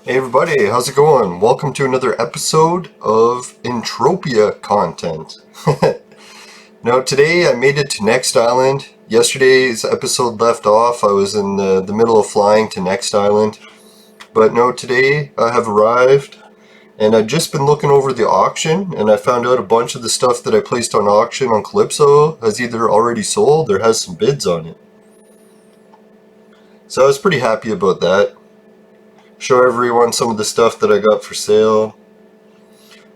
Hey everybody, how's it going? Welcome to another episode of Entropia content. Now today I made it to Next Island. Yesterday's episode left off. I was in the middle of flying to Next Island. But no, today I have arrived and I've just been looking over the auction and I found out a bunch of the stuff that I placed on auction on Calypso has either already sold or has some bids on it. So I was pretty happy about that. Show everyone some of the stuff that I got for sale.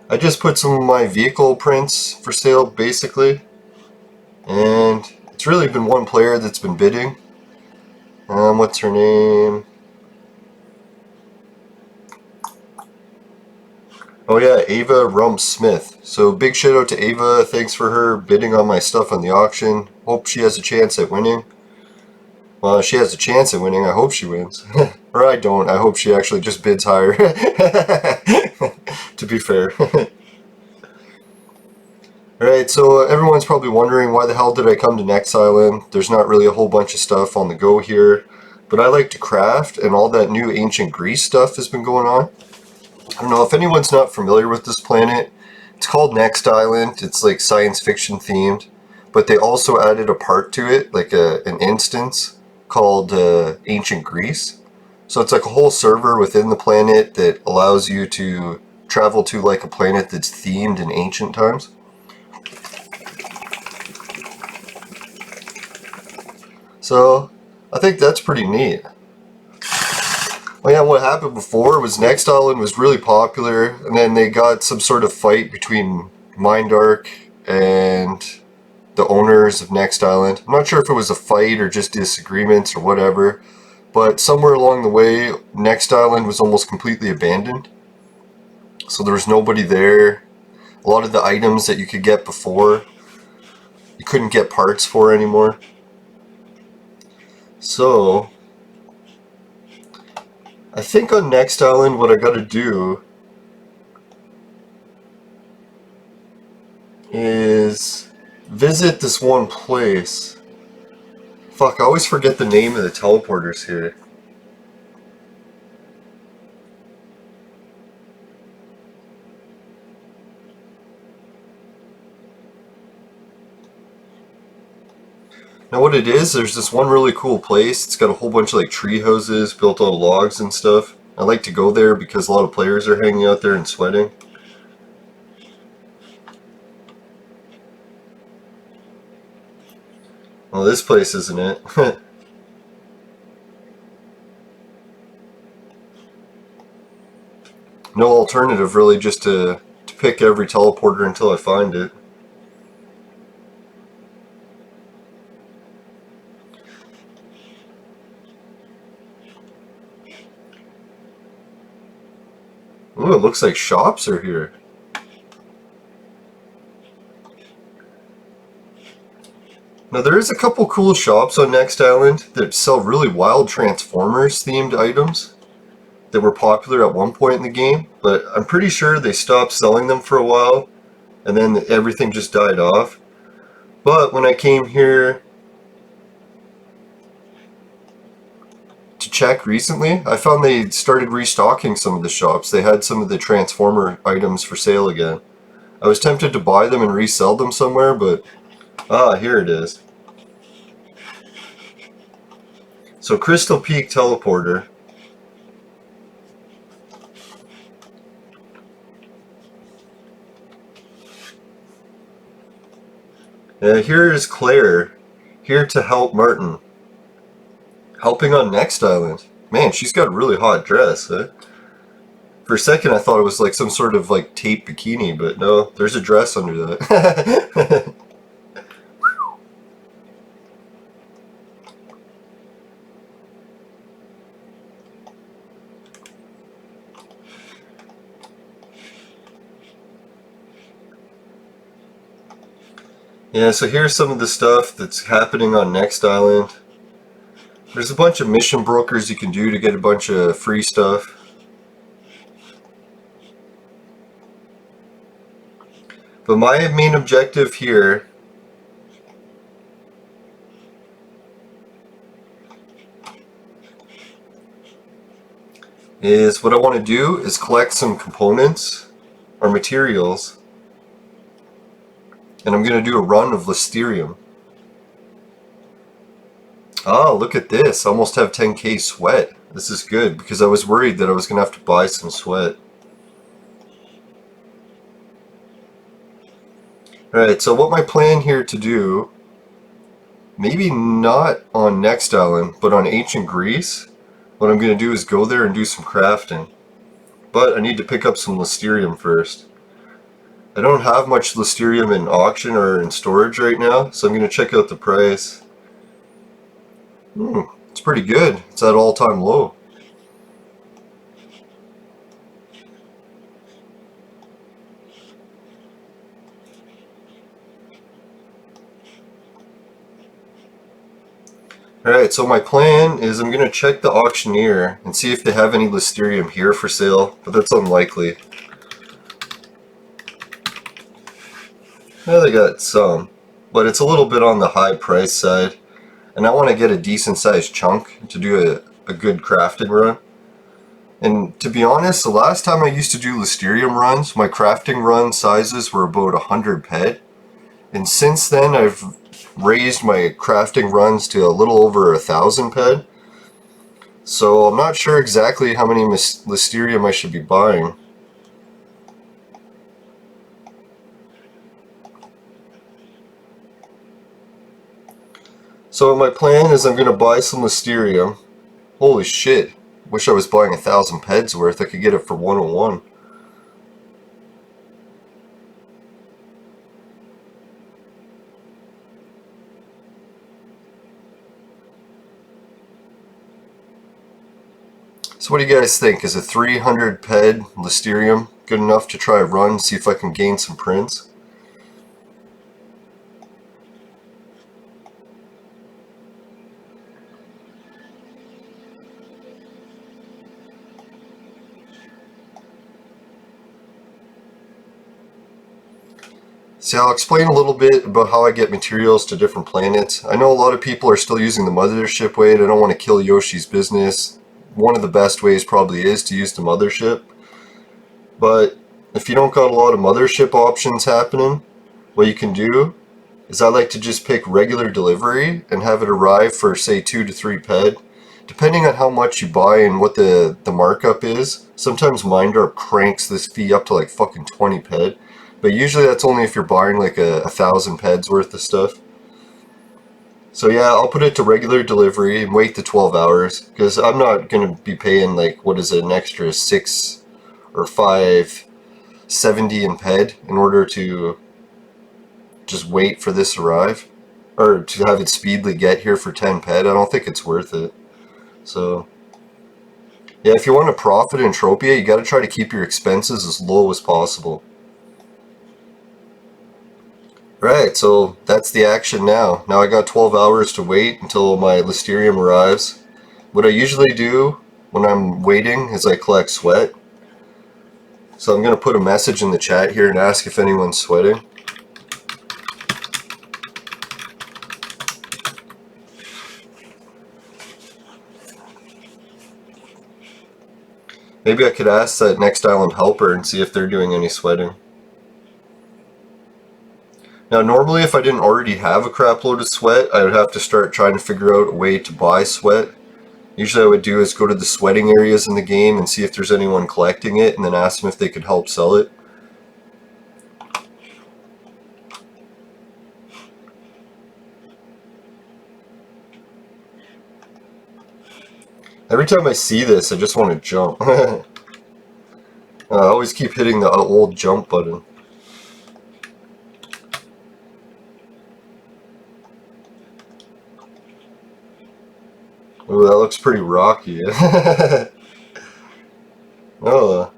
I just put some of my vehicle prints for sale basically, and it's really been one player that's been bidding. What's her name? Oh yeah, Ava Rump Smith. So big shout out to Ava, thanks for her bidding on my stuff on the auction. Hope she has a chance at winning. Well, she has a chance at winning, I hope she wins. Or I don't, I hope she actually just bids higher. To be fair. Alright, so everyone's probably wondering why the hell did I come to Next Island? There's not really a whole bunch of stuff on the go here. But I like to craft, and all that new ancient Greece stuff has been going on. I don't know if anyone's not familiar with this planet. It's called Next Island. It's like science fiction themed. But they also added a part to it, like an instance called Ancient Greece. So it's like a whole server within the planet that allows you to travel to like a planet that's themed in ancient times. So I think that's pretty neat. Well, yeah, what happened before was Next Island was really popular, and then they got some sort of fight between Mindark and the owners of Next Island. I'm not sure if it was a fight or just disagreements or whatever, but somewhere along the way, Next Island was almost completely abandoned. So there was nobody there. A lot of the items that you could get before, you couldn't get parts for anymore. So I think on Next Island what I gotta do is visit this one place. Fuck, I always forget the name of the teleporters here. Now what it is, there's this one really cool place. It's got a whole bunch of like tree houses built out of logs and stuff. I like to go there because a lot of players are hanging out there and sweating. Well, this place isn't it. No alternative really, just to pick every teleporter until I find it. Ooh, it looks like shops are here. Now there is a couple cool shops on Next Island that sell really wild Transformers themed items that were popular at one point in the game, but I'm pretty sure they stopped selling them for a while and then everything just died off. But when I came here to check recently, I found they started restocking some of the shops. They had some of the Transformer items for sale again. I was tempted to buy them and resell them somewhere, but here it is. So Crystal Peak Teleporter. Here is Claire, here to help Martin. Helping on Next Island. Man, she's got a really hot dress, eh? For a second I thought it was like some sort of like tape bikini, but no, there's a dress under that. Yeah, so here's some of the stuff that's happening on Next Island. There's a bunch of mission brokers you can do to get a bunch of free stuff. But my main objective here is what I want to do is collect some components or materials, and I'm going to do a run of Listerium. Ah, look at this. I almost have 10k sweat. This is good because I was worried that I was going to have to buy some sweat. Alright, so what my plan here to do, maybe not on Next Island, but on Ancient Greece, what I'm going to do is go there and do some crafting. But I need to pick up some Listerium first. I don't have much Listerium in auction or in storage right now, so I'm going to check out the price. It's pretty good. It's at all-time low. Alright, so my plan is I'm going to check the auctioneer and see if they have any Listerium here for sale, but that's unlikely. Yeah, they got some, but it's a little bit on the high price side, and I want to get a decent sized chunk to do a good crafting run. And to be honest, the last time I used to do Listerium runs, my crafting run sizes were about 100 ped, and since then I've raised my crafting runs to a little over 1,000 ped. So I'm not sure exactly how many Listerium I should be buying. So my plan is I'm going to buy some Listerium. Holy shit, wish I was buying 1,000 peds worth. I could get it for 101. So what do you guys think? Is a 300 ped Listerium good enough to try a run, see if I can gain some prints? See, I'll explain a little bit about how I get materials to different planets. I know a lot of people are still using the mothership way. I don't want to kill Yoshi's business. One of the best ways probably is to use the mothership. But if you don't got a lot of mothership options happening, what you can do is I like to just pick regular delivery and have it arrive for say 2 to 3 ped. Depending on how much you buy and what the markup is, sometimes Mindarp cranks this fee up to like fucking 20 ped. But usually that's only if you're buying like 1,000 peds worth of stuff. So yeah, I'll put it to regular delivery and wait the 12 hours, because I'm not going to be paying like, what is it, an extra 6 or 5.70 in ped in order to just wait for this to arrive, or to have it speedily get here for 10 ped. I don't think it's worth it. So yeah, if you want to profit in Entropia, you got to try to keep your expenses as low as possible. Right, so that's the action now. Now I got 12 hours to wait until my Listerium arrives. What I usually do when I'm waiting is I collect sweat. So I'm going to put a message in the chat here and ask if anyone's sweating. Maybe I could ask that Next Island helper and see if they're doing any sweating. Now normally if I didn't already have a crap load of sweat, I would have to start trying to figure out a way to buy sweat. Usually what I would do is go to the sweating areas in the game and see if there's anyone collecting it, and then ask them if they could help sell it. Every time I see this, I just want to jump. I always keep hitting the old jump button. Ooh, that looks pretty rocky. Oh.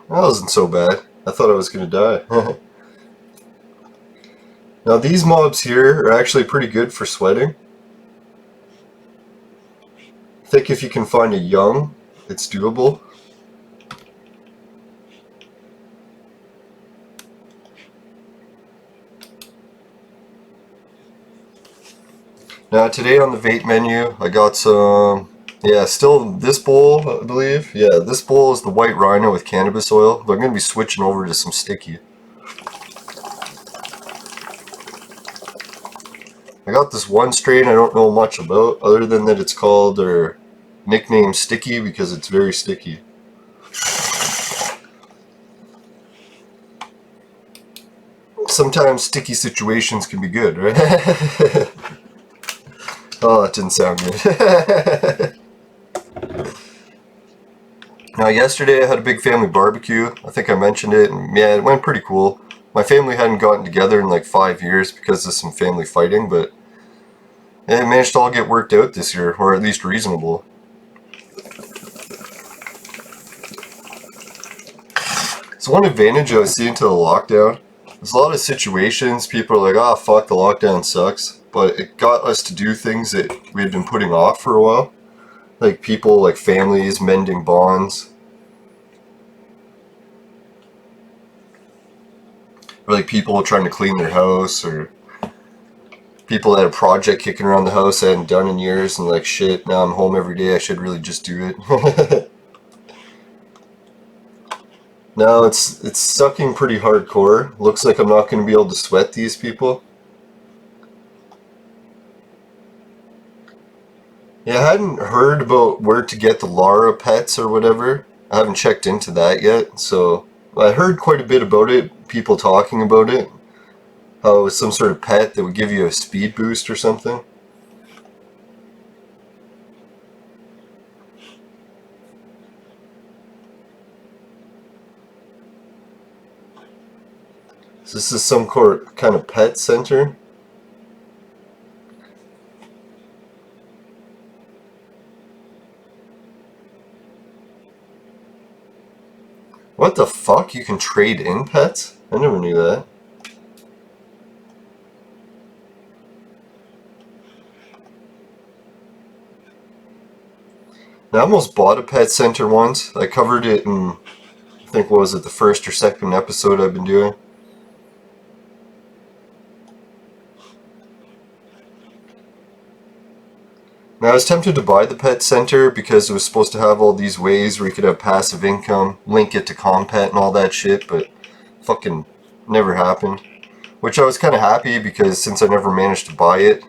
That wasn't so bad. I thought I was going to die. Now these mobs here are actually pretty good for sweating. I think if you can find a young, it's doable. Now today on the vape menu, I got some, yeah, still this bowl, I believe. Yeah, this bowl is the white rhino with cannabis oil, but I'm going to be switching over to some sticky. I got this one strain I don't know much about, other than that it's called, or nicknamed Sticky, because it's very sticky. Sometimes sticky situations can be good, right? Oh, that didn't sound good. Now, yesterday I had a big family barbecue. I think I mentioned it, and yeah, it went pretty cool. My family hadn't gotten together in like 5 years because of some family fighting, but it managed to all get worked out this year, or at least reasonable. So one advantage I was seeing to the lockdown, there's a lot of situations people are like, oh fuck, the lockdown sucks, but it got us to do things that we had been putting off for a while. Like people, like families, mending bonds. Or like people trying to clean their house, or people that had a project kicking around the house I hadn't done in years, and like, shit, now I'm home every day, I should really just do it. Now it's sucking pretty hardcore. Looks like I'm not going to be able to sweat these people. Yeah, I hadn't heard about where to get the Lara pets or whatever. I haven't checked into that yet, so I heard quite a bit about it, people talking about it. How it was some sort of pet that would give you a speed boost or something. So this is some kind of pet center. What the fuck? You can trade in pets? I never knew that. Now, I almost bought a pet center once. I covered it in, I think, what was it, the first or second episode I've been doing. Now, I was tempted to buy the pet center because it was supposed to have all these ways where you could have passive income, link it to Compet and all that shit, but fucking never happened. Which I was kind of happy because since I never managed to buy it,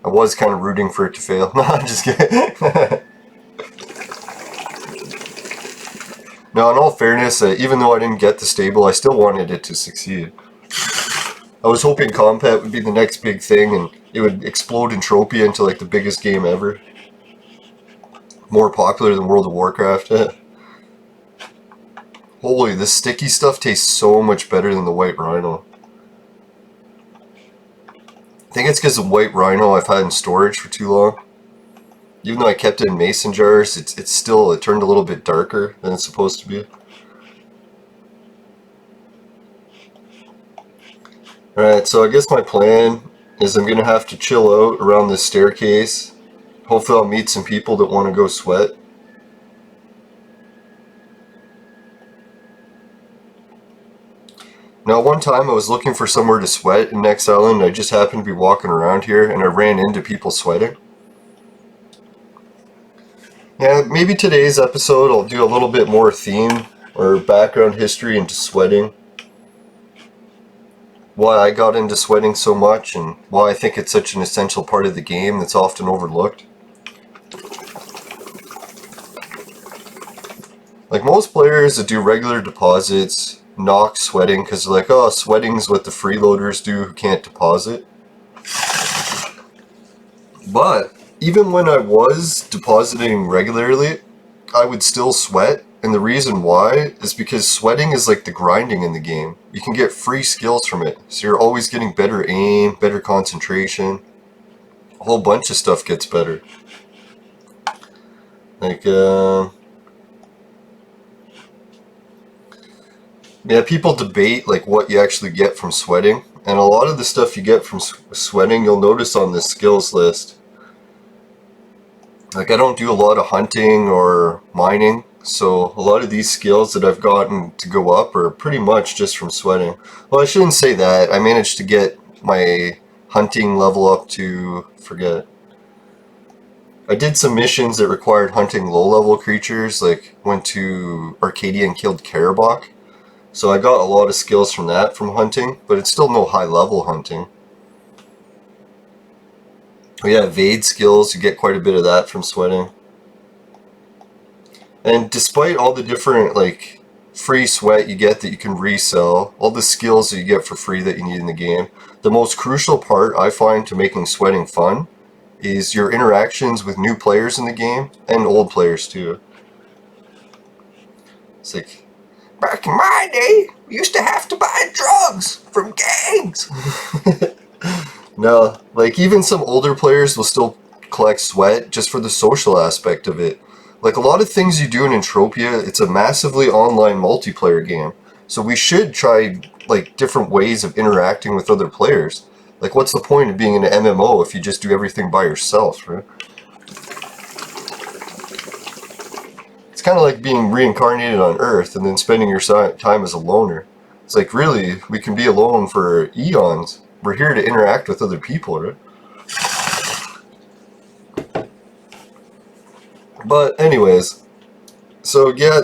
I was kind of rooting for it to fail. No, I'm just kidding. No, in all fairness, even though I didn't get the stable, I still wanted it to succeed. I was hoping Compet would be the next big thing and it would explode Entropia into like the biggest game ever. More popular than World of Warcraft. Holy, this sticky stuff tastes so much better than the white rhino. I think it's because the white rhino I've had in storage for too long. Even though I kept it in mason jars, it turned a little bit darker than it's supposed to be. Alright, so I guess my plan is I'm going to have to chill out around this staircase. Hopefully I'll meet some people that want to go sweat. Now, one time I was looking for somewhere to sweat in Next Island. I just happened to be walking around here and I ran into people sweating. Yeah, maybe today's episode I'll do a little bit more theme or background history into sweating. Why I got into sweating so much and why I think it's such an essential part of the game that's often overlooked. Like most players that do regular deposits knock sweating because they're like, oh, sweating's what the freeloaders do who can't deposit. But even when I was depositing regularly, I would still sweat, and the reason why is because sweating is like the grinding in the game. You can get free skills from it, so you're always getting better aim, better concentration. A whole bunch of stuff gets better. Like, yeah, people debate like what you actually get from sweating, and a lot of the stuff you get from sweating you'll notice on this skills list. Like, I don't do a lot of hunting or mining, so a lot of these skills that I've gotten to go up are pretty much just from sweating. Well, I shouldn't say that. I managed to get my hunting level up to, forget. I did some missions that required hunting low-level creatures, like went to Arcadia and killed Karabakh. So I got a lot of skills from that from hunting, but it's still no high-level hunting. We have evade skills, you get quite a bit of that from sweating. And despite all the different like free sweat you get that you can resell, all the skills that you get for free that you need in the game, the most crucial part I find to making sweating fun is your interactions with new players in the game and old players too. It's like, back in my day, we used to have to buy drugs from gangs. No, like even some older players will still collect sweat just for the social aspect of it. Like a lot of things you do in Entropia, it's a massively online multiplayer game. So we should try like different ways of interacting with other players. Like what's the point of being in an MMO if you just do everything by yourself, right? It's kind of like being reincarnated on Earth and then spending your time as a loner. It's like, really, we can be alone for eons. We're here to interact with other people, right? But anyways, so yeah,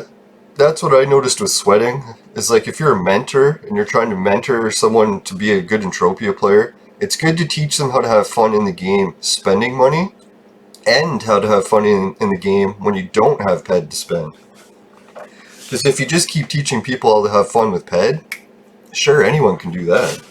that's what I noticed with sweating. Is like if you're a mentor and you're trying to mentor someone to be a good Entropia player, it's good to teach them how to have fun in the game spending money, and how to have fun in the game when you don't have PED to spend. Because if you just keep teaching people how to have fun with PED, sure, anyone can do that.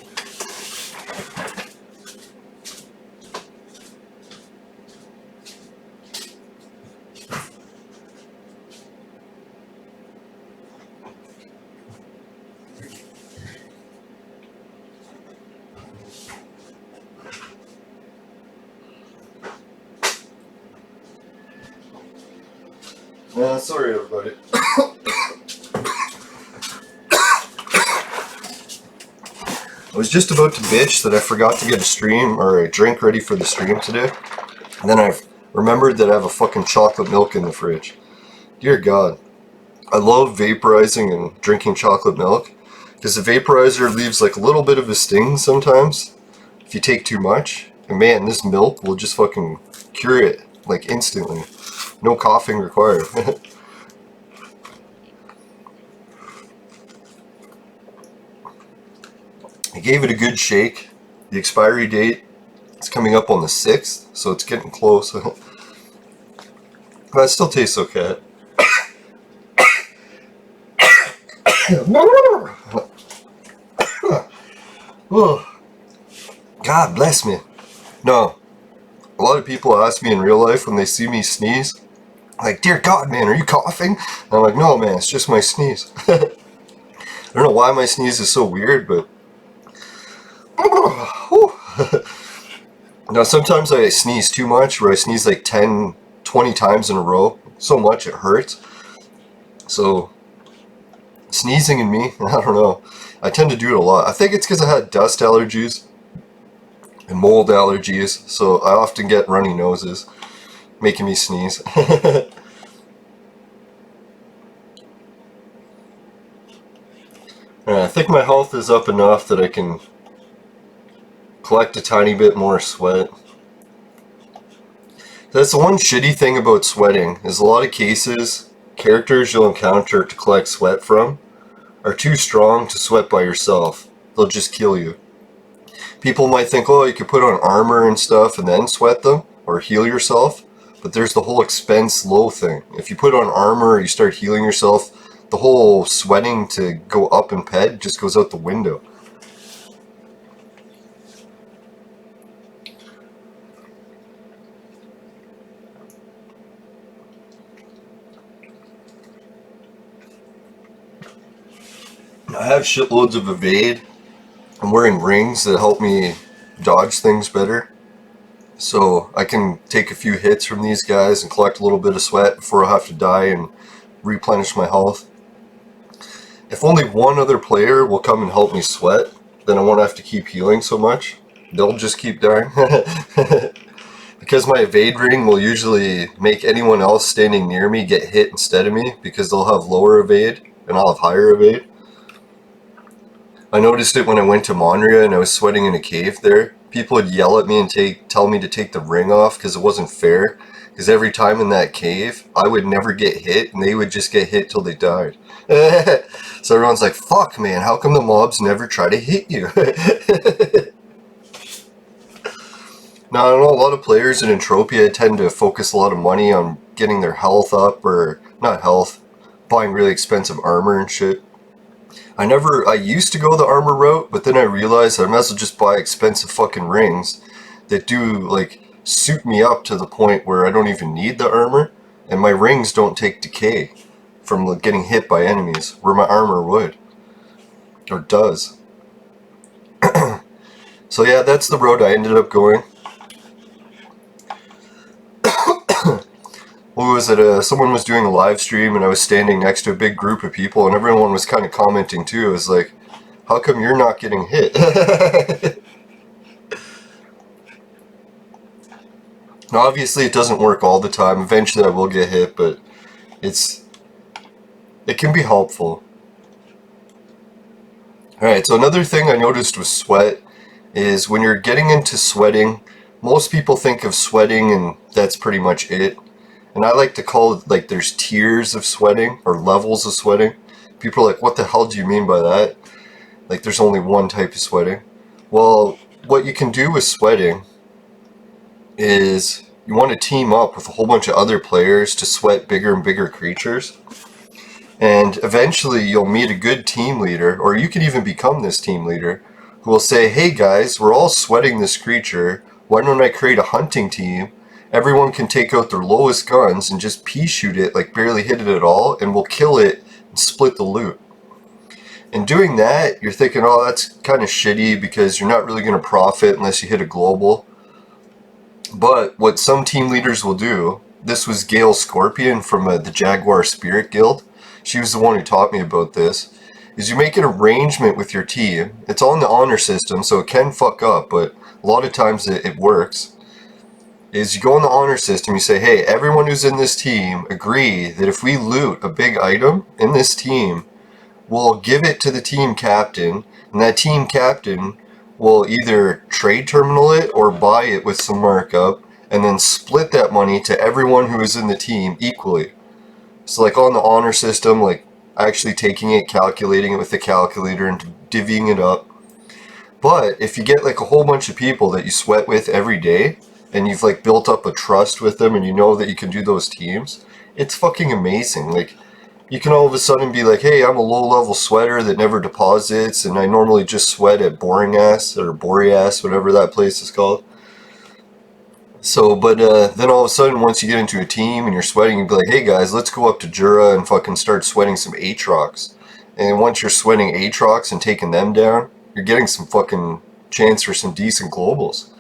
Sorry everybody. I was just about to bitch that I forgot to get a stream or a drink ready for the stream today. And then I remembered that I have a fucking chocolate milk in the fridge. Dear God. I love vaporizing and drinking chocolate milk, because the vaporizer leaves like a little bit of a sting sometimes if you take too much. And man, this milk will just fucking cure it like instantly. No coughing required. I gave it a good shake. The expiry date is coming up on the 6th, so it's getting close. But it still tastes okay. Oh, God bless me. No, a lot of people ask me in real life when they see me sneeze, like, dear God, man, are you coughing? And I'm like, no, man, it's just my sneeze. I don't know why my sneeze is so weird, but now sometimes I sneeze too much, where I sneeze like 10, 20 times in a row, so much it hurts. So sneezing in me, I don't know, I tend to do it a lot. I think it's because I had dust allergies and mold allergies, so I often get runny noses, making me sneeze. I think my health is up enough that I can collect a tiny bit more sweat. That's the one shitty thing about sweating, is a lot of cases, characters you'll encounter to collect sweat from are too strong to sweat by yourself. They'll just kill you. People might think, oh, you could put on armor and stuff and then sweat them, or heal yourself, but there's the whole expense low thing. If you put on armor or you start healing yourself, the whole sweating to go up in PED just goes out the window. I have shitloads of evade. I'm wearing rings that help me dodge things better. So I can take a few hits from these guys and collect a little bit of sweat before I have to die and replenish my health. If only one other player will come and help me sweat, then I won't have to keep healing so much. They'll just keep dying. Because my evade ring will usually make anyone else standing near me get hit instead of me, because they'll have lower evade and I'll have higher evade. I noticed it when I went to Monria and I was sweating in a cave there. people would yell at me and tell me to take the ring off because it wasn't fair. Because every time in that cave, I would never get hit, and they would just get hit till they died. So everyone's like, fuck, man, how come the mobs never try to hit you? Now, I know a lot of players in Entropia tend to focus a lot of money on getting their health up, or not health, buying really expensive armor and shit. I used to go the armor route, but then I realized I might as well just buy expensive fucking rings that do, like, suit me up to the point where I don't even need the armor, and my rings don't take decay from like, getting hit by enemies, where my armor would. Or does. So yeah, that's the road I ended up going. What was it? Someone was doing a live stream and I was standing next to a big group of people and everyone was kind of commenting too. It was like, how come you're not getting hit? Now obviously it doesn't work all the time. Eventually I will get hit, but it can be helpful. Alright, so another thing I noticed with sweat is when you're getting into sweating, most people think of sweating and that's pretty much it. And I like to call it, like, there's tiers of sweating, or levels of sweating. People are like, what the hell do you mean by that? Like, there's only one type of sweating. Well, what you can do with sweating is you want to team up with a whole bunch of other players to sweat bigger and bigger creatures. And eventually you'll meet a good team leader, or you can even become this team leader, who will say, hey guys, we're all sweating this creature. Why don't I create a hunting team? Everyone can take out their lowest guns and just pea shoot it, like barely hit it at all, and we'll kill it and split the loot. And doing that, you're thinking, oh, that's kind of shitty because you're not really going to profit unless you hit a global. But what some team leaders will do, this was Gale Scorpion from the Jaguar Spirit Guild. She was the one who taught me about this. Is you make an arrangement with your team. It's all in the honor system, so it can fuck up, but a lot of times it works. Is you go in the honor system, you say, hey, everyone who's in this team agree that if we loot a big item in this team, we'll give it to the team captain, and that team captain will either trade terminal it or buy it with some markup, and then split that money to everyone who is in the team equally. So like on the honor system, like actually taking it, calculating it with the calculator and divvying it up. But if you get like a whole bunch of people that you sweat with every day, and you've like built up a trust with them and you know that you can do those teams, it's fucking amazing. Like, you can all of a sudden be like, hey, I'm a low level sweater that never deposits and I normally just sweat at Boring Ass or Boreas, whatever that place is called. So, but then all of a sudden once you get into a team and you're sweating, you'd be like, hey guys, let's go up to Jura and fucking start sweating some Aatrox. And once you're sweating Aatrox and taking them down, you're getting some fucking chance for some decent globals.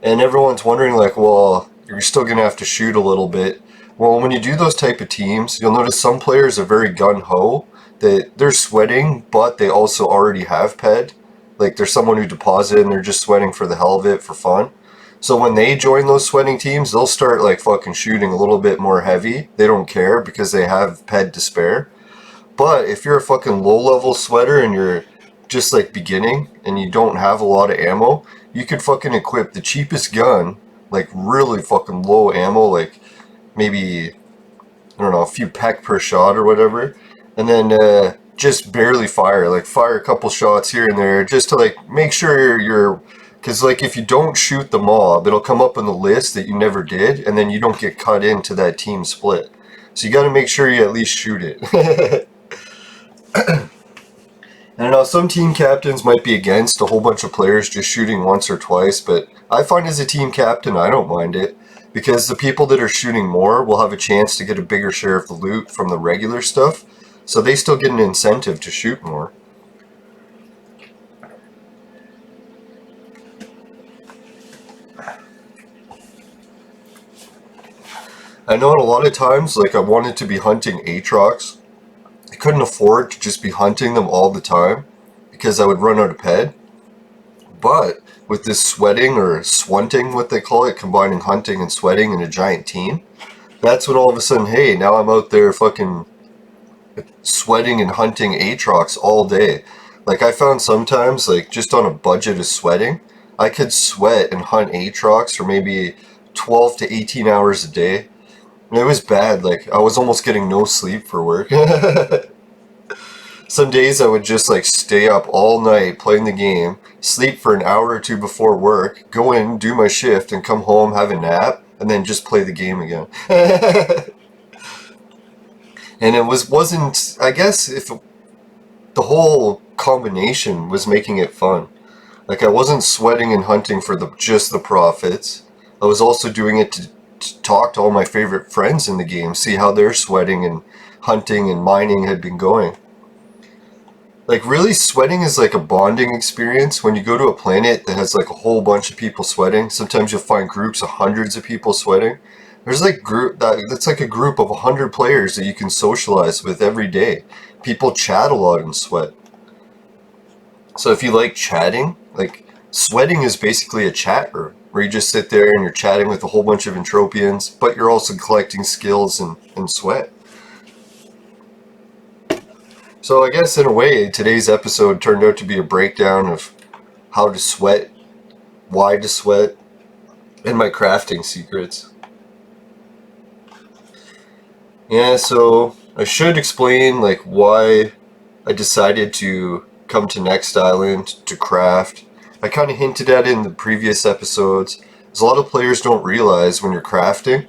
And everyone's wondering, like, well, you're still going to have to shoot a little bit. Well, when you do those type of teams, you'll notice some players are very gun-ho, that they're sweating, but they also already have PED. Like, there's someone who deposited and they're just sweating for the hell of it, for fun. So when they join those sweating teams, they'll start, like, fucking shooting a little bit more heavy. They don't care because they have PED to spare. But if you're a fucking low-level sweater and you're just, like, beginning and you don't have a lot of ammo, you could fucking equip the cheapest gun, like really fucking low ammo, like maybe, I don't know, a few peck per shot or whatever, and then just barely fire, like fire a couple shots here and there, just to like make sure you're, because like if you don't shoot the mob, it'll come up on the list that you never did, and then you don't get cut into that team split. So you got to make sure you at least shoot it. I don't know, some team captains might be against a whole bunch of players just shooting once or twice, but I find as a team captain, I don't mind it, because the people that are shooting more will have a chance to get a bigger share of the loot from the regular stuff, so they still get an incentive to shoot more. I know a lot of times, like I wanted to be hunting Aatrox. I couldn't afford to just be hunting them all the time because I would run out of PED. But with this sweating or swunting, what they call it, combining hunting and sweating in a giant team, that's when all of a sudden, hey, now I'm out there fucking sweating and hunting Aatrox all day. Like I found sometimes, like just on a budget of sweating, I could sweat and hunt Aatrox for maybe 12 to 18 hours a day. And it was bad, like I was almost getting no sleep for work. Some days I would just like stay up all night playing the game, sleep for an hour or two before work, go in, do my shift, and come home, have a nap, and then just play the game again. And it wasn't, I guess if the whole combination was making it fun. Like I wasn't sweating and hunting for just the profits. I was also doing it to talk to all my favorite friends in the game, see how their sweating and hunting and mining had been going. Like really sweating is like a bonding experience. When you go to a planet that has like a whole bunch of people sweating, sometimes you'll find groups of hundreds of people sweating. There's like that's like a group of 100 players that you can socialize with every day. People chat a lot and sweat. So if you like chatting, like sweating is basically a chat room where you just sit there and you're chatting with a whole bunch of Entropians, but you're also collecting skills and sweat. So I guess in a way, today's episode turned out to be a breakdown of how to sweat, why to sweat, and my crafting secrets. Yeah, so I should explain like why I decided to come to Next Island to craft. I kind of hinted at it in the previous episodes. As a lot of players don't realize when you're crafting,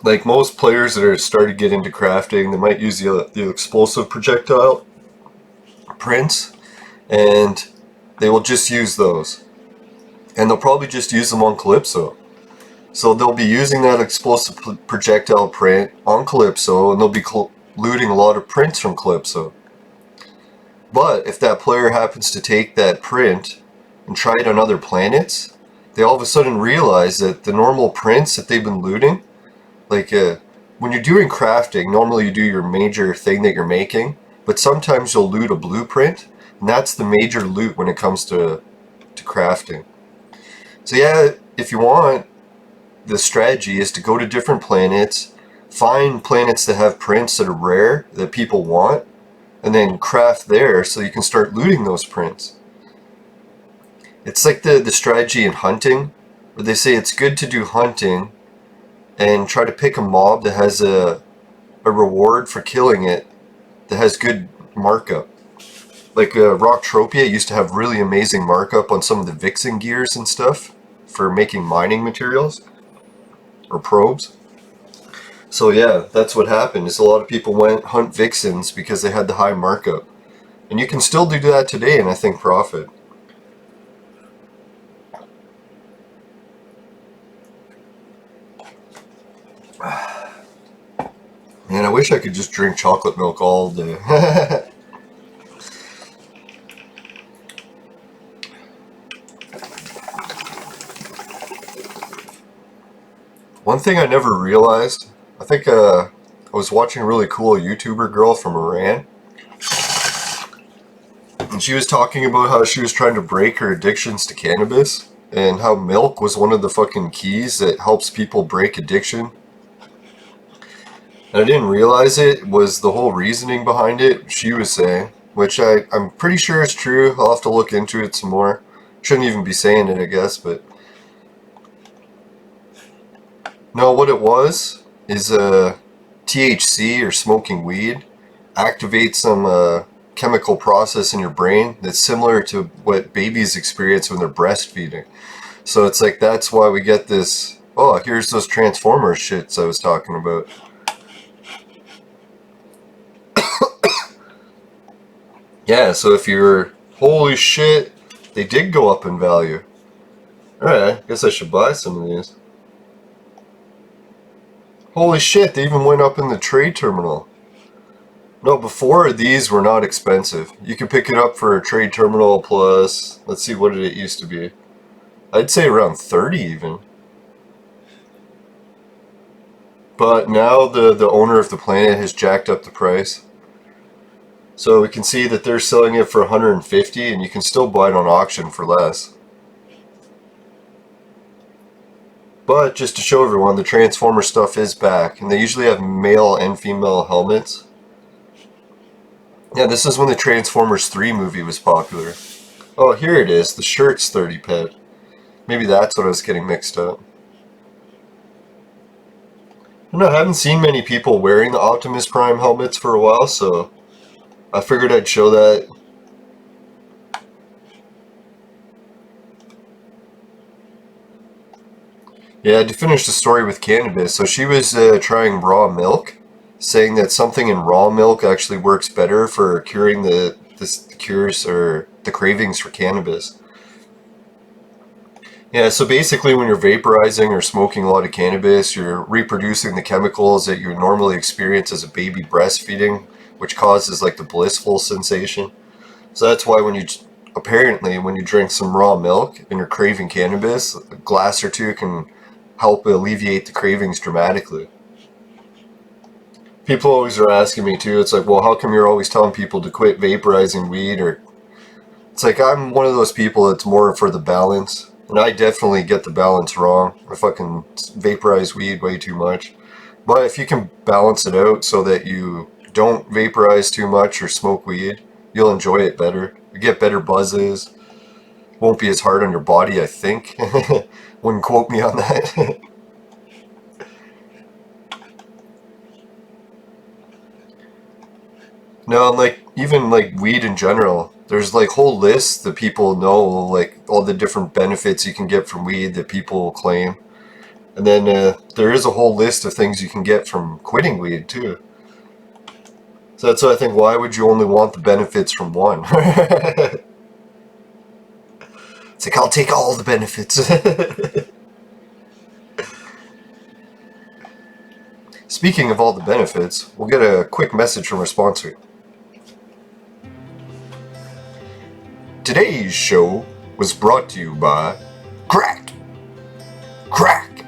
like most players that are starting to get into crafting, they might use the explosive projectile prints, and they will just use those. And they'll probably just use them on Calypso. So they'll be using that explosive projectile print on Calypso, and they'll be looting a lot of prints from Calypso. But if that player happens to take that print and try it on other planets, they all of a sudden realize that the normal prints that they've been looting, like when you're doing crafting, normally you do your major thing that you're making, but sometimes you'll loot a blueprint, and that's the major loot when it comes to crafting. So yeah, if you want, the strategy is to go to different planets, find planets that have prints that are rare, that people want, and then craft there so you can start looting those prints. It's like the strategy in hunting, where they say it's good to do hunting and try to pick a mob that has a reward for killing it that has good markup. Like Rocktropia used to have really amazing markup on some of the Vixen gears and stuff for making mining materials or probes. So yeah, that's what happened, is a lot of people went hunt Vixens because they had the high markup. And you can still do that today and I think profit. Man, I wish I could just drink chocolate milk all day. One thing I never realized, I think I was watching a really cool YouTuber girl from Iran, and she was talking about how she was trying to break her addictions to cannabis, and how milk was one of the fucking keys that helps people break addiction. And I didn't realize it was the whole reasoning behind it she was saying, which I'm pretty sure is true. I'll have to look into it some more. Shouldn't even be saying it, I guess, but no, what it was is THC, or smoking weed, activates some chemical process in your brain that's similar to what babies experience when they're breastfeeding. So it's like that's why we get this, oh, here's those Transformers shits I was talking about. Yeah, so if you're, holy shit, they did go up in value. Alright, I guess I should buy some of these. Holy shit, they even went up in the trade terminal. No, before these were not expensive. You could pick it up for a trade terminal plus, let's see, what did it used to be? I'd say around 30 even. But now the owner of the planet has jacked up the price. So we can see that they're selling it for 150 and you can still buy it on auction for less. But just to show everyone, the Transformer stuff is back, and they usually have male and female helmets. Yeah, this is when the Transformers 3 movie was popular. Oh, here it is. The shirt's 30 pet. Maybe that's what I was getting mixed up. I haven't seen many people wearing the Optimus Prime helmets for a while, so I figured I'd show that. Yeah, to finish the story with cannabis, so she was trying raw milk, saying that something in raw milk actually works better for curing the cures or the cravings for cannabis. Yeah, so basically when you're vaporizing or smoking a lot of cannabis, you're reproducing the chemicals that you would normally experience as a baby breastfeeding, which causes like the blissful sensation. So that's why apparently when you drink some raw milk and you're craving cannabis, a glass or two can help alleviate the cravings dramatically. People always are asking me too, it's like, well, how come you're always telling people to quit vaporizing weed? Or it's like, I'm one of those people that's more for the balance. And I definitely get the balance wrong. I fucking vaporize weed way too much. But if you can balance it out so that you don't vaporize too much or smoke weed, you'll enjoy it better. You get better buzzes. Won't be as hard on your body, I think. Wouldn't quote me on that. No, like even like weed in general, there's like whole lists that people know, like all the different benefits you can get from weed that people claim. And then there is a whole list of things you can get from quitting weed too. So that's why I think, why would you only want the benefits from one? It's like, I'll take all the benefits. Speaking of all the benefits, we'll get a quick message from our sponsor. Today's show was brought to you by Crack. Crack.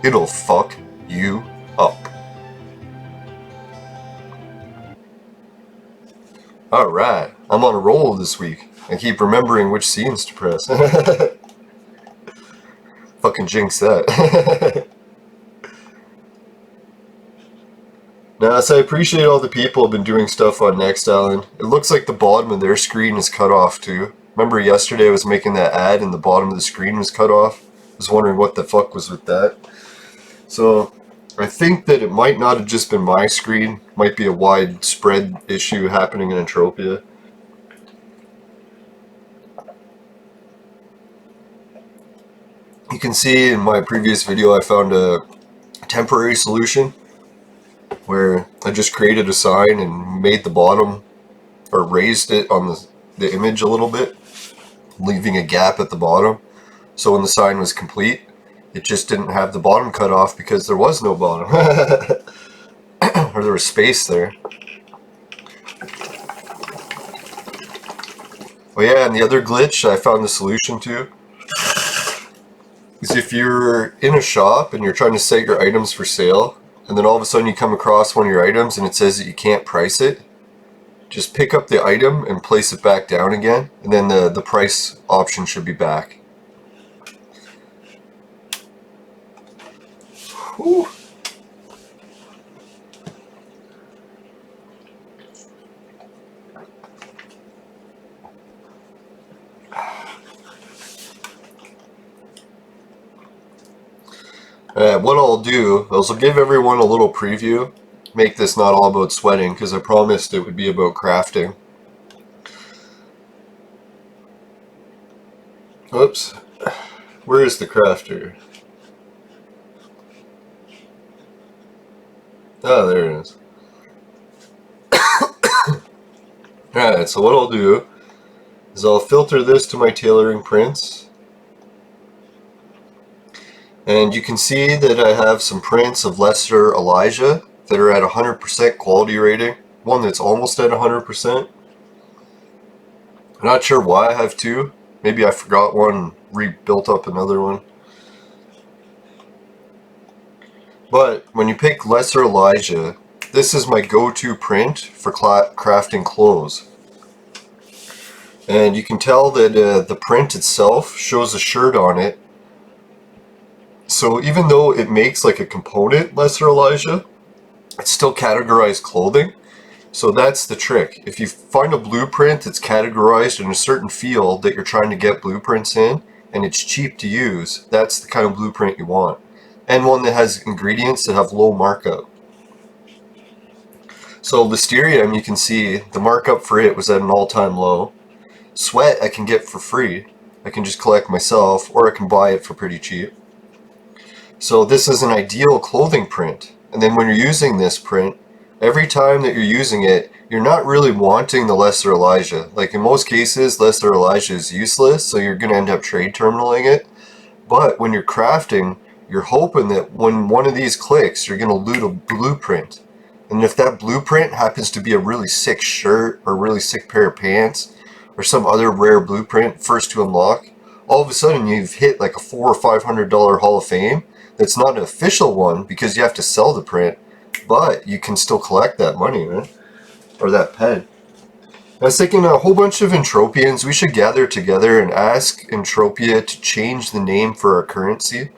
It'll fuck you up. Alright, I'm on a roll this week. I keep remembering which scenes to press. Fucking jinx that. Now, so I appreciate all the people who have been doing stuff on Next Island. It looks like the bottom of their screen is cut off too. Remember yesterday I was making that ad and the bottom of the screen was cut off? I was wondering what the fuck was with that. So, I think that it might not have just been my screen. It might be a widespread issue happening in Entropia. You can see in my previous video I found a temporary solution where I just created a sign and made the bottom, or raised it on the image a little bit, leaving a gap at the bottom. So when the sign was complete, it just didn't have the bottom cut off because there was no bottom. Or there was space there. Oh yeah, and the other glitch I found the solution to is if you're in a shop and you're trying to set your items for sale, and then all of a sudden you come across one of your items and it says that you can't price it, just pick up the item and place it back down again, and then the price option should be back. Whew. What I'll do is I'll give everyone a little preview. Make this not all about sweating, because I promised it would be about crafting. Oops. Where is the crafter? Oh, there it is. Alright, so what I'll do is I'll filter this to my tailoring prints. And you can see that I have some prints of Lesser Elijah that are at 100% quality rating. One that's almost at 100%. I'm not sure why I have two. Maybe I forgot one and rebuilt up another one. But when you pick Lesser Elijah, this is my go-to print for crafting clothes. And you can tell that the print itself shows a shirt on it. So even though it makes like a component, Lesser Elijah, it's still categorized clothing. So that's the trick. If you find a blueprint that's categorized in a certain field that you're trying to get blueprints in, and it's cheap to use, that's the kind of blueprint you want. And one that has ingredients that have low markup. So Listerium, you can see the markup for it was at an all-time low. Sweat I can get for free. I can just collect myself, or I can buy it for pretty cheap. So this is an ideal clothing print. And then when you're using this print, every time that you're using it, you're not really wanting the Lesser Elijah. Like in most cases, Lesser Elijah is useless, so you're going to end up trade terminaling it. But when you're crafting, you're hoping that when one of these clicks, you're going to loot a blueprint. And if that blueprint happens to be a really sick shirt or a really sick pair of pants or some other rare blueprint, first to unlock, all of a sudden you've hit like a $400 or $500 Hall of Fame. That's not an official one because you have to sell the print, but you can still collect that money, man, or that pen. I was thinking a whole bunch of Entropians, we should gather together and ask Entropia to change the name for our currency.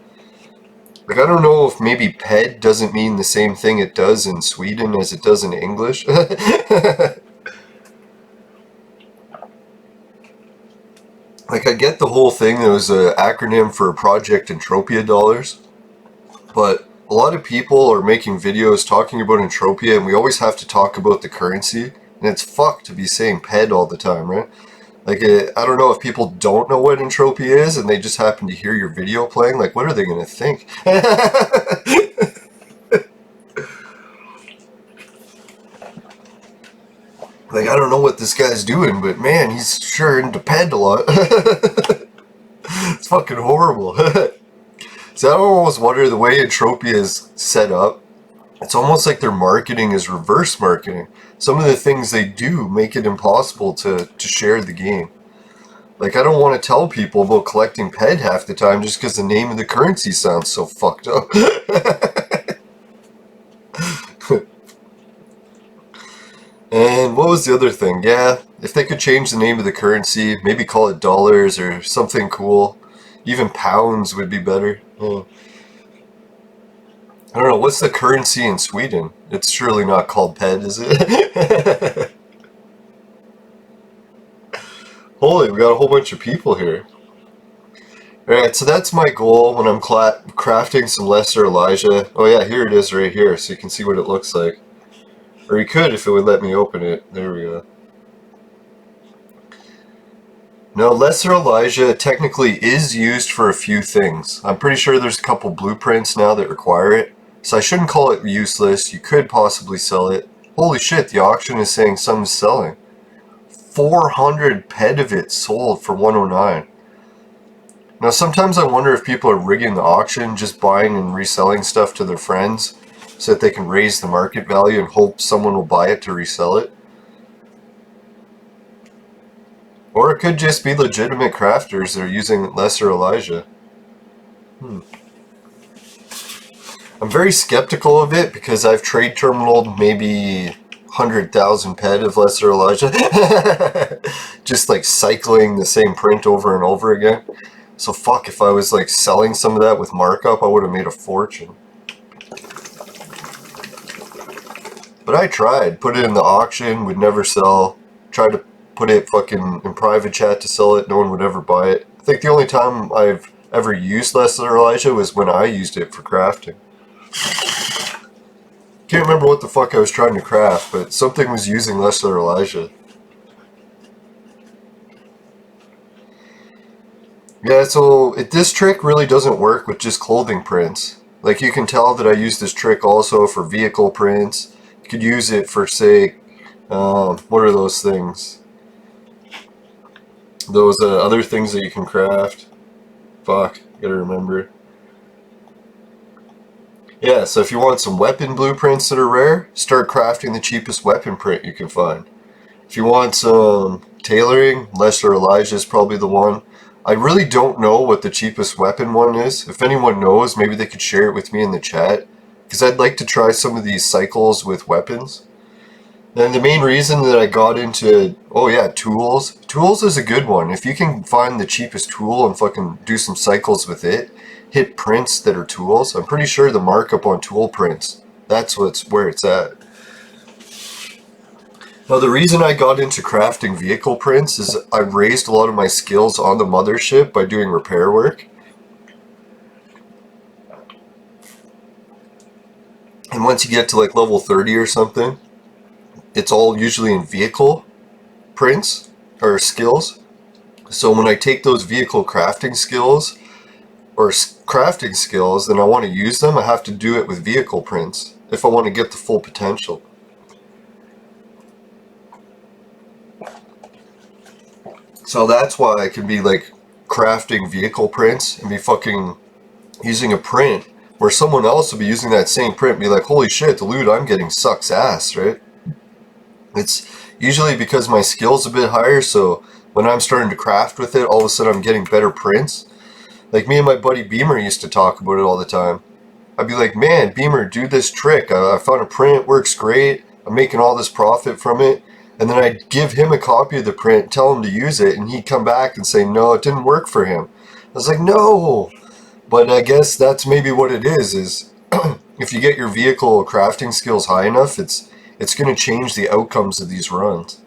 Like, I don't know if maybe PED doesn't mean the same thing it does in Sweden as it does in English. Like, I get the whole thing that was an acronym for Project Entropia dollars, but a lot of people are making videos talking about Entropia, and we always have to talk about the currency, and it's fucked to be saying PED all the time, right? Like, I don't know if people don't know what Entropia is, and they just happen to hear your video playing, like, what are they going to think? Like, I don't know what this guy's doing, but man, he's sure into PED a lot. It's fucking horrible. So I almost wonder the way Entropia is set up, it's almost like their marketing is reverse marketing. Some of the things they do make it impossible to share the game. Like, I don't want to tell people about collecting PED half the time just because the name of the currency sounds so fucked up. And what was the other thing? Yeah, if they could change the name of the currency, maybe call it dollars or something cool. Even pounds would be better. Yeah. I don't know, what's the currency in Sweden? It's surely not called PED, is it? Holy, we got a whole bunch of people here. Alright, so that's my goal when I'm crafting some Lesser Elijah. Oh yeah, here it is right here, so you can see what it looks like. Or you could if it would let me open it. There we go. Now, Lesser Elijah technically is used for a few things. I'm pretty sure there's a couple blueprints now that require it. So I shouldn't call it useless. You could possibly sell it. Holy shit, the auction is saying someone's selling. 400 PED of it sold for 109. Now, sometimes I wonder if people are rigging the auction, just buying and reselling stuff to their friends so that they can raise the market value and hope someone will buy it to resell it. Or it could just be legitimate crafters that are using Lesser Elijah. I'm very skeptical of it because I've trade terminaled maybe 100,000 PED of Lesser Elijah. Just like cycling the same print over and over again. So fuck, if I was like selling some of that with markup, I would have made a fortune. But I tried. Put it in the auction, would never sell. Tried to put it fucking in private chat to sell it, no one would ever buy it. I think the only time I've ever used Lesser Elijah was when I used it for crafting. Can't remember what the fuck I was trying to craft, but something was using Lesser Elijah. Yeah, so this trick really doesn't work with just clothing prints. Like, you can tell that I use this trick also for vehicle prints. You could use it for, say, what are those things? Those other things that you can craft. Fuck, gotta remember. Yeah, so if you want some weapon blueprints that are rare, start crafting the cheapest weapon print you can find. If you want some tailoring, Lesser Elijah is probably the one. I really don't know what the cheapest weapon one is. If anyone knows, maybe they could share it with me in the chat, because I'd like to try some of these cycles with weapons. And the main reason that I got into, oh yeah, tools. Tools is a good one. If you can find the cheapest tool and fucking do some cycles with it, hit prints that are tools, I'm pretty sure the markup on tool prints, that's where it's at. Now the reason I got into crafting vehicle prints is I raised a lot of my skills on the mothership by doing repair work. And once you get to like level 30 or something, it's all usually in vehicle prints or skills. So when I take those vehicle crafting skills or crafting skills and I want to use them, I have to do it with vehicle prints if I want to get the full potential. So that's why I can be like crafting vehicle prints and be fucking using a print where someone else will be using that same print and be like, holy shit, the loot I'm getting sucks ass, right? It's usually because my skill's a bit higher, so when I'm starting to craft with it, all of a sudden I'm getting better prints. Like me and my buddy Beamer used to talk about it all the time. I'd be like, man, Beamer, do this trick. I found a print, works great. I'm making all this profit from it. And then I'd give him a copy of the print, tell him to use it, and he'd come back and say, no, it didn't work for him. I was like, no. But I guess that's maybe what it is if you get your vehicle crafting skills high enough, it's going to change the outcomes of these runs.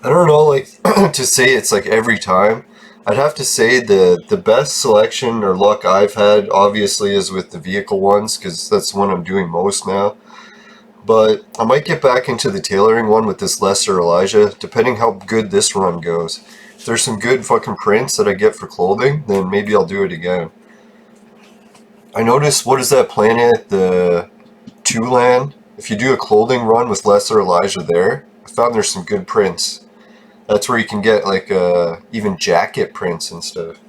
I don't know, like, to say it's like every time. I'd have to say the best selection or luck I've had, obviously, is with the vehicle ones, because that's the one I'm doing most now. But I might get back into the tailoring one with this Lesser Elijah, depending how good this run goes. If there's some good fucking prints that I get for clothing, then maybe I'll do it again. I noticed, what is that planet, the Tulan? If you do a clothing run with Lesser Elijah there, I found there's some good prints. That's where you can get like even jacket prints and stuff.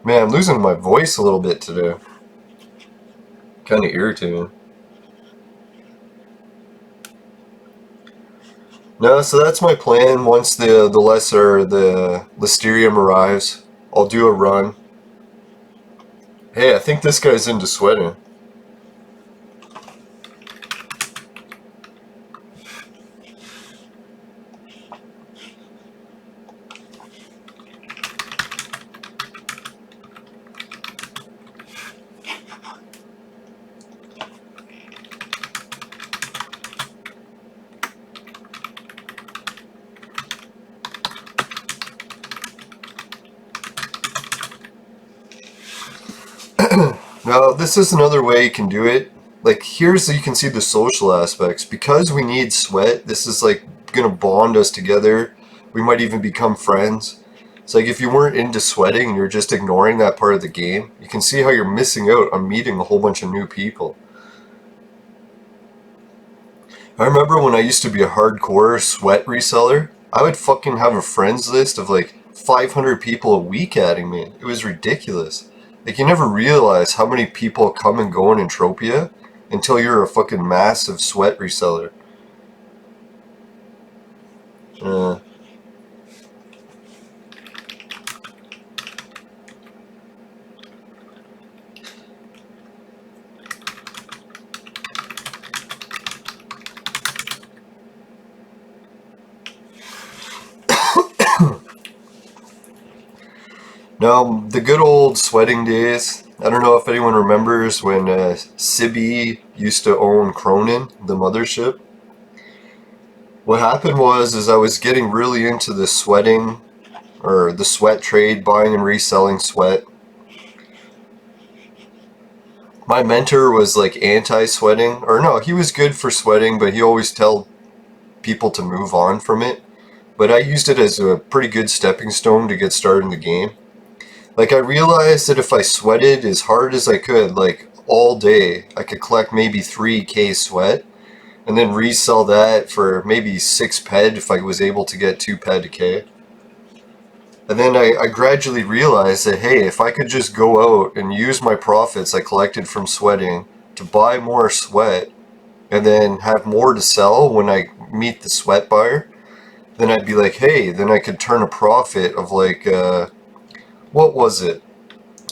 Man, I'm losing my voice a little bit today. Kind of irritating. No, so that's my plan. Once the Listerium arrives, I'll do a run. Hey, I think this guy's into sweating. Now, this is another way you can do it. Like, here's you can see the social aspects. Because we need sweat, this is like gonna bond us together. We might even become friends. It's like if you weren't into sweating and you're just ignoring that part of the game, you can see how you're missing out on meeting a whole bunch of new people. I remember when I used to be a hardcore sweat reseller, I would fucking have a friends list of like 500 people a week adding me. It was ridiculous. Like, you never realize how many people come and go in Entropia until you're a fucking massive sweat reseller. Now, the good old sweating days, I don't know if anyone remembers when Sibi used to own Cronin, the mothership. What happened was I was getting really into the sweating, or the sweat trade, buying and reselling sweat. My mentor was like anti-sweating, or no, he was good for sweating, but he always told people to move on from it. But I used it as a pretty good stepping stone to get started in the game. Like, I realized that if I sweated as hard as I could, like, all day, I could collect maybe 3k sweat, and then resell that for maybe 6 ped if I was able to get 2 ped a k. And then I gradually realized that, hey, if I could just go out and use my profits I collected from sweating to buy more sweat, and then have more to sell when I meet the sweat buyer, then I'd be like, hey, then I could turn a profit of like, what was it?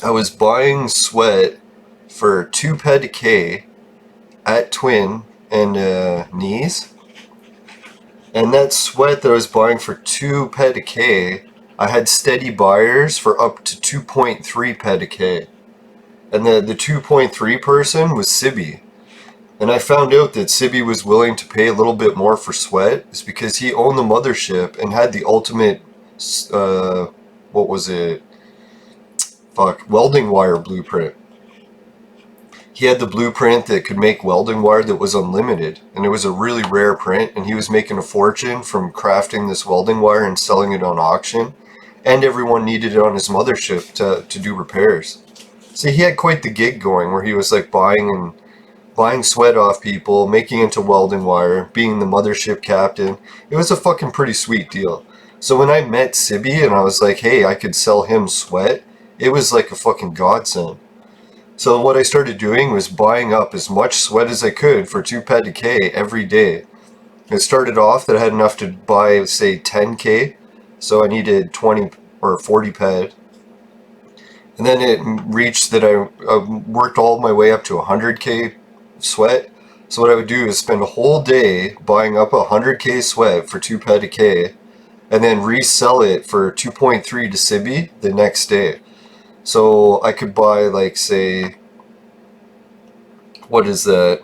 I was buying sweat for 2 ped a k at Twin and Knees. And that sweat that I was buying for 2 ped a k, I had steady buyers for up to 2.3 ped a k. And the 2.3 person was Sibi. And I found out that Sibi was willing to pay a little bit more for sweat is because he owned the mothership and had the ultimate, what was it? Fuck, welding wire blueprint. He had the blueprint that could make welding wire that was unlimited, and it was a really rare print, and he was making a fortune from crafting this welding wire and selling it on auction, and everyone needed it on his mothership to do repairs. So he had quite the gig going where he was like buying sweat off people, making it into welding wire, being the mothership captain. It was a fucking pretty sweet deal. So when I met Sibi and I was like, hey, I could sell him sweat, it was like a fucking godsend. So what I started doing was buying up as much sweat as I could for 2 ped every day. It started off that I had enough to buy, say, 10k, so I needed 20 or 40 ped. And then it reached that I worked all my way up to 100k sweat. So what I would do is spend a whole day buying up 100k sweat for 2 ped, and then resell it for 2.3 to Sibi the next day. So I could buy, like, say, what is that?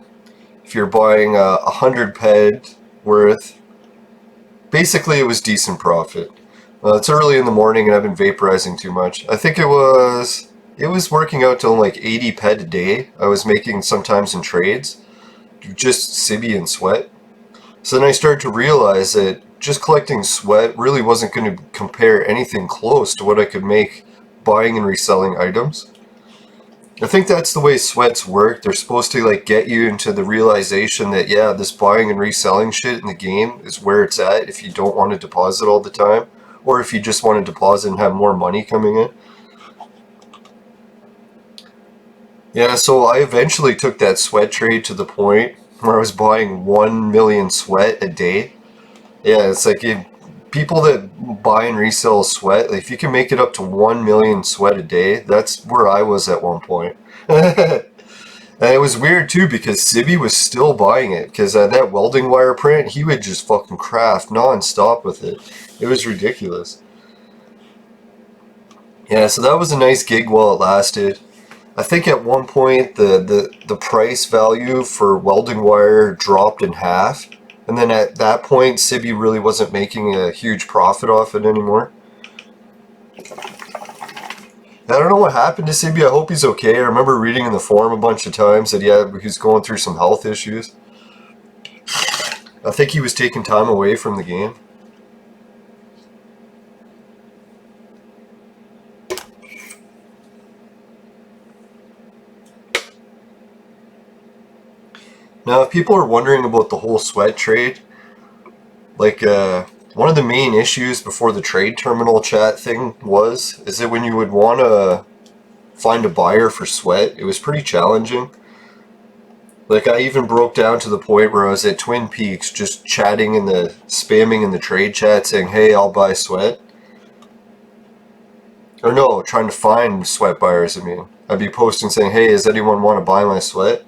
If you're buying 100 ped worth, basically it was decent profit. It's early in the morning and I've been vaporizing too much. I think it was working out to like 80 ped a day. I was making sometimes in trades, just Sibi and sweat. So then I started to realize that just collecting sweat really wasn't going to compare anything close to what I could make buying and reselling items. I think that's the way sweats work. They're supposed to like get you into the realization that, yeah, this buying and reselling shit in the game is where it's at if you don't want to deposit all the time, or if you just want to deposit and have more money coming in. Yeah, so I eventually took that sweat trade to the point where I was buying 1 million sweat a day. Yeah, it's like people that buy and resell sweat, like if you can make it up to 1 million sweat a day, that's where I was at one point. And it was weird too because Sibi was still buying it because that welding wire print, he would just fucking craft non-stop with it. It was ridiculous. Yeah, so that was a nice gig while it lasted. I think at one point the price value for welding wire dropped in half. And then at that point, Sibi really wasn't making a huge profit off it anymore. I don't know what happened to Sibi. I hope he's okay. I remember reading in the forum a bunch of times that he's going through some health issues. I think he was taking time away from the game. Now, if people are wondering about the whole sweat trade, like, one of the main issues before the trade terminal chat thing is that when you would want to find a buyer for sweat, it was pretty challenging. Like, I even broke down to the point where I was at Twin Peaks just spamming in the trade chat saying, hey, I'll buy sweat. Or no, trying to find sweat buyers, I mean. I'd be posting saying, hey, does anyone want to buy my sweat?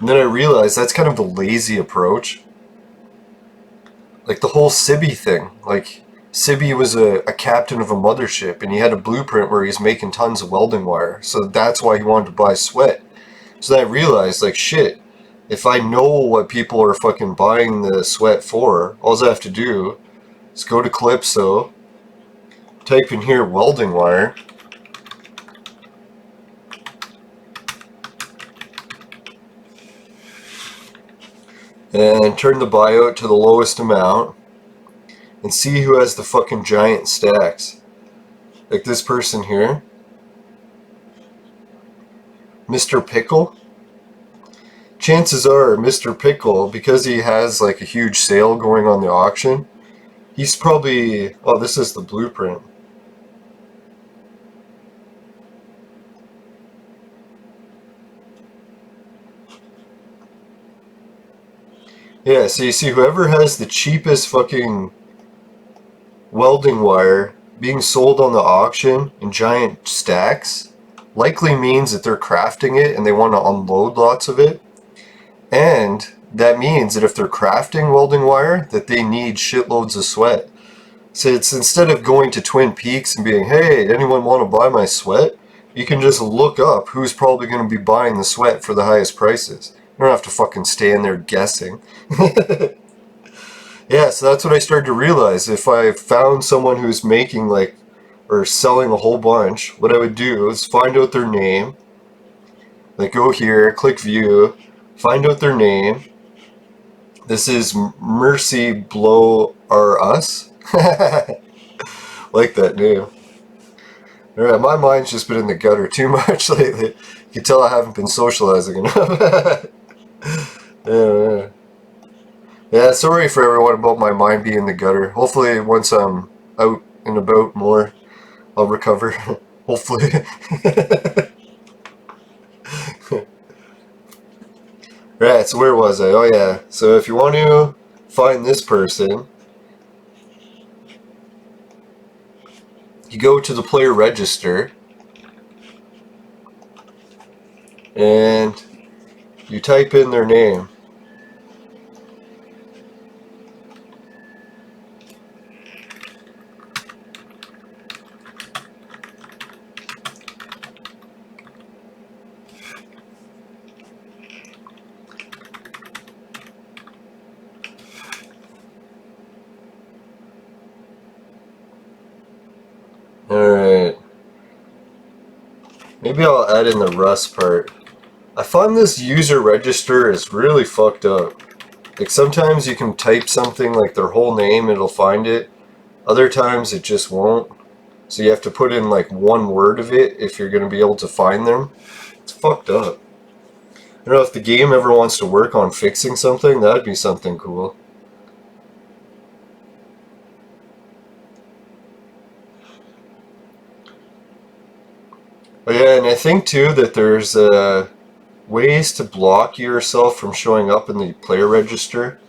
And then I realized that's kind of the lazy approach. Like the whole Sibi thing. Like, Sibi was a captain of a mothership, and he had a blueprint where he was making tons of welding wire. So that's why he wanted to buy sweat. So then I realized, like, shit, if I know what people are fucking buying the sweat for, all I have to do is go to Calypso, type in here welding wire, and turn the buyout to the lowest amount, and see who has the fucking giant stacks. Like this person here, Mr. Pickle. Chances are Mr. Pickle, because he has like a huge sale going on the auction, he's probably, oh, this is the blueprint. Yeah, so you see whoever has the cheapest fucking welding wire being sold on the auction in giant stacks likely means that they're crafting it and they want to unload lots of it. And that means that if they're crafting welding wire, that they need shitloads of sweat. So it's instead of going to Twin Peaks and being, hey, anyone want to buy my sweat? you can just look up who's probably going to be buying the sweat for the highest prices. You don't have to fucking stand there guessing. Yeah, so that's what I started to realize. If I found someone who's making like, or selling a whole bunch, what I would do is find out their name, like go here, click view, find out their name. This is Mercy Blow R Us. Like that name. Alright, my mind's just been in the gutter too much lately. You can tell I haven't been socializing enough. Yeah. Yeah, sorry for everyone about my mind being in the gutter. Hopefully, once I'm out and about more, I'll recover. Hopefully. Right, so where was I? Oh yeah, so if you want to find this person, you go to the player register, and you type in their name. Alright. Maybe I'll add in the Rust part. I find this user register is really fucked up. Like sometimes you can type something like their whole name, it'll find it. Other times it just won't. So you have to put in like one word of it if you're going to be able to find them. It's fucked up. I don't know if the game ever wants to work on fixing something, that'd be something cool. Oh yeah, and I think too that there's ways to block yourself from showing up in the player register.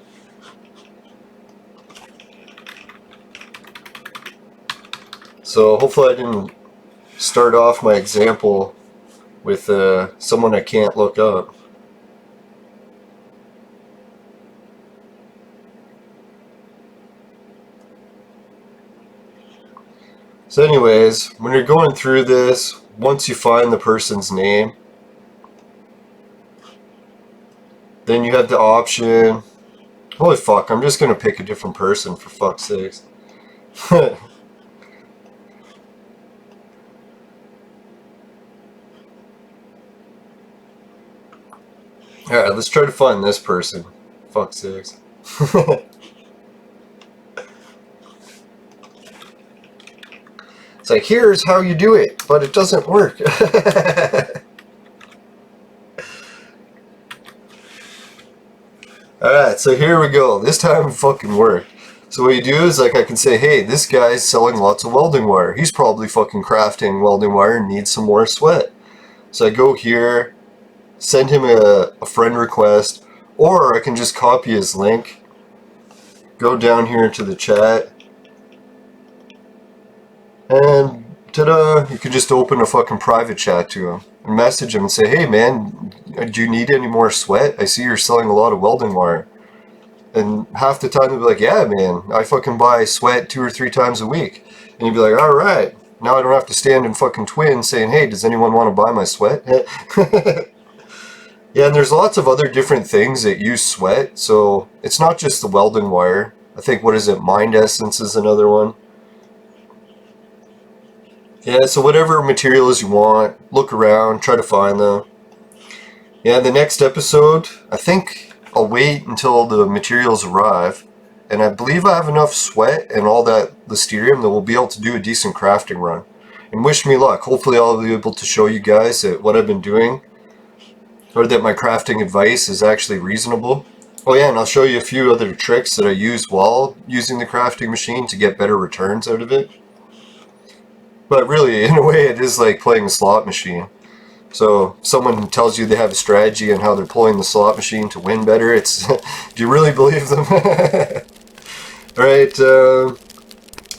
So hopefully I didn't start off my example with someone I can't look up. So anyways, when you're going through this, once you find the person's name, then you have the option. Holy fuck, I'm just gonna pick a different person for fuck's sakes. Alright, let's try to find this person. Fuck's sakes. It's like, here's how you do it, but it doesn't work. Alright, so here we go. This time it fucking worked. So what you do is, like, I can say, hey, this guy's selling lots of welding wire. He's probably fucking crafting welding wire and needs some more sweat. So I go here, send him a friend request, or I can just copy his link, go down here into the chat, and ta-da, you can just open a fucking private chat to him and message him and say, hey man, do you need any more sweat? I see you're selling a lot of welding wire. And half the time they'll be like, yeah man, I fucking buy sweat 2 or 3 times a week. And you'd be like, alright, now I don't have to stand in fucking Twin saying, hey, does anyone want to buy my sweat? Yeah, and there's lots of other different things that use sweat, so it's not just the welding wire. I think, what is it, Mind Essence is another one. Yeah, so whatever materials you want, look around, try to find them. Yeah, the next episode, I think I'll wait until the materials arrive, and I believe I have enough sweat and all that Listerium that we'll be able to do a decent crafting run. And wish me luck. Hopefully I'll be able to show you guys that what I've been doing, or that my crafting advice is actually reasonable. Oh yeah, and I'll show you a few other tricks that I use while using the crafting machine to get better returns out of it. But really, in a way, it is like playing a slot machine. So, if someone tells you they have a strategy on how they're pulling the slot machine to win better, it's, do you really believe them? Alright,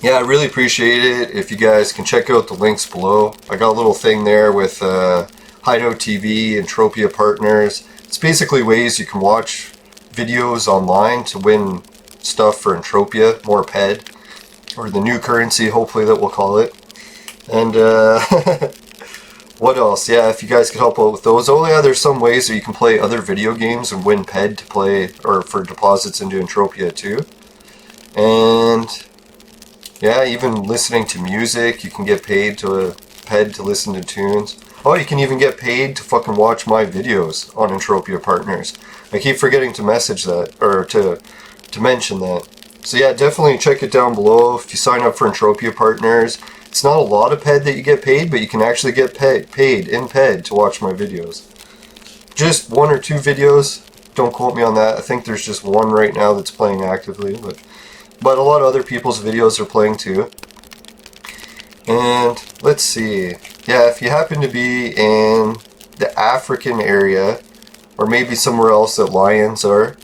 yeah, I really appreciate it. If you guys can check out the links below. I got a little thing there with Hideout TV, Entropia Partners. It's basically ways you can watch videos online to win stuff for Entropia, more PED, or the new currency, hopefully, that we'll call it. And What else? Yeah, if you guys could help out with those. Oh yeah, there's some ways that you can play other video games and win PED to play, or for deposits into Entropia too. And yeah, even listening to music, you can get paid to PED to listen to tunes. Oh, you can even get paid to fucking watch my videos on Entropia Partners. I keep forgetting to message that, or to mention that. So yeah, definitely check it down below. If you sign up for Entropia Partners, it's not a lot of PED that you get paid, but you can actually get paid in PED to watch my videos. Just 1 or 2 videos, don't quote me on that. I think there's just 1 right now that's playing actively, but a lot of other people's videos are playing too. And let's see. Yeah, if you happen to be in the African area, or maybe somewhere else that lions are,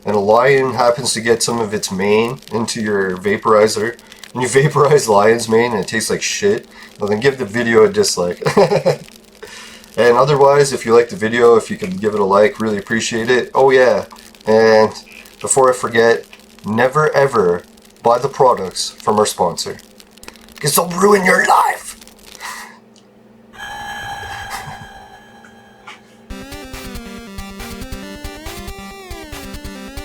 and a lion happens to get some of its mane into your vaporizer, and you vaporize lion's mane and it tastes like shit, well then give the video a dislike. And otherwise, if you like the video, if you can give it a like, really appreciate it. Oh yeah, and before I forget, never ever buy the products from our sponsor, because they'll ruin your life!